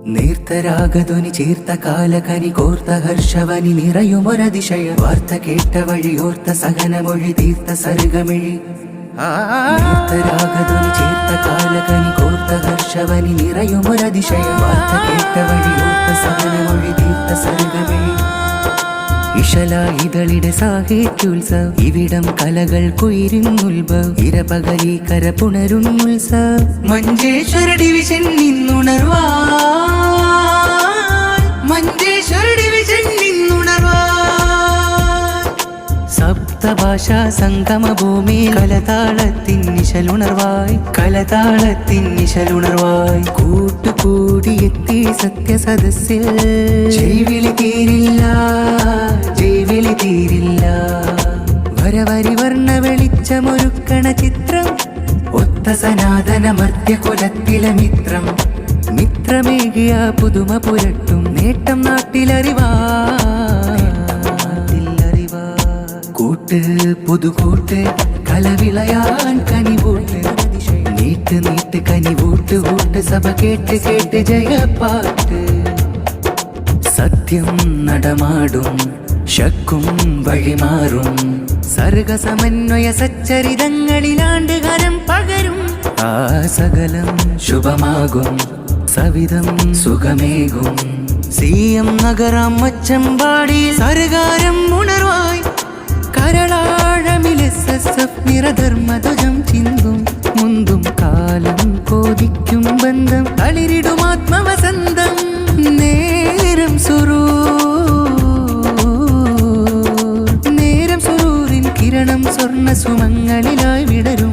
നേർത്തരാഗധ്വനി ചേർത്ത കാലകനി കോർത്ത ഹർഷവനി നിറയുമൊരതിശയ വാർത്ത കേട്ട വഴിയോർത്ത സഹനമൊഴി തീർത്ത സർഗമിഴി. നേർത്തരാഗധ്വനി ചേർത്ത കാലകനി കോർത്ത ഹർഷവനി നിറയുമൊരതിശയ വാർത്ത കേട്ട വഴിയോർത്ത സഹനമൊഴി തീർത്ത സർഗമിഴി. ഇശലായിതളിടെ സാഹിത്യോത്സവ് ഇവിടം കലകൾ കൊയിരുന്നുത്ഭവ് ഇരപകലി കരപുണരുന്നുത്സവ് മഞ്ചേശ്വര ഡിവിഷൻ നിന്നുണർവാ മഞ്ചേശ്വര ഡിവിഷൻ നിന്നുണർവാ സപ്തഭാഷാ സംഗമഭൂമി കലതാളത്തിൻ നിശലുണർവായി കലതാളത്തിൻ നിശലുണർവായി കൂട്ടുകൂടിയെത്തി സത്യസദസ്സിൽ ജൈവിളി തീരില്ല ജൈവിളി തീരില്ല വരവരി വർണ്ണ വെളിച്ചമൊരുക്കണ ചിത്രം ഒത്ത സനാതന മർത്യകുലത്തിലെ മിത്രം മിത്രമേകിയ പുതുമ പുരട്ടും നേട്ടം നാട്ടിലറിവാ കൂട്ട് പുതുകൂട്ട് കലവിളയാൻ കനിവൂട്ട് നീട്ട് നീട്ട് കനിവൂട്ട് ഊട്ട് സഭ കേട്ട് കേട്ട് ജയപ്പാട്ട് സത്യം നടമാടും ശക്കും വഴിമാറും സർഗസമന്വയ സച്ചരിതങ്ങളിലാണ്ടുകാലം പകരും ആ സകലം ശുഭമാകും സവിധം സുഖമേകും സിഎം നഗരം മച്ചമ്പാടി സർഗാരം ഉണർവായി കരളാഴമിലെസ്എസ്എഫ് നിറധർമ്മധ്വജം ചിന്തും മുന്തും കാലം കോതിക്കും ബന്ധം തളിരിടും ആത്മവസന്തം നേരം സുറൂറിൻ കിരണം സ്വർണ്ണ സുമങ്ങളിലായി വിടരും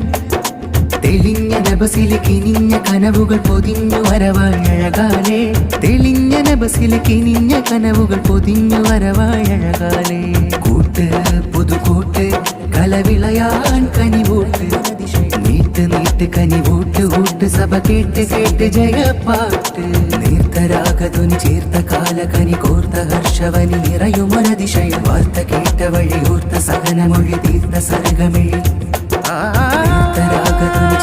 തെളിഞ്ഞ നഭസിലെ കിനിഞ്ഞ കനവുകൾ പൊതിഞ്ഞു വരവാഴകാലേ തെളിഞ്ഞ നഭസിലെ കിനിഞ്ഞ കനവുകൾ പൊതിഞ്ഞു വരവാഴകാലേ കൂട്ട് പുതുകൂട്ട് കലവിളയാൻ കനിവൂട്ട് നീട്ട് നീട്ട് കനിവൂട്ട് ഊട്ട് സഭ കേട്ട് കേട്ട് ജയപ്പാട്ട് നേർത്തരാഗധ്വനി ചേർത്ത കാലകനി കോർത്ത ഹർഷവനി നിറയുമൊരതിശയ വാർത്ത കേട്ട വഴിയോർത്ത സഹനമൊഴി തീർത്ത സർഗമിഴി നേർത്തരാഗധ്വനി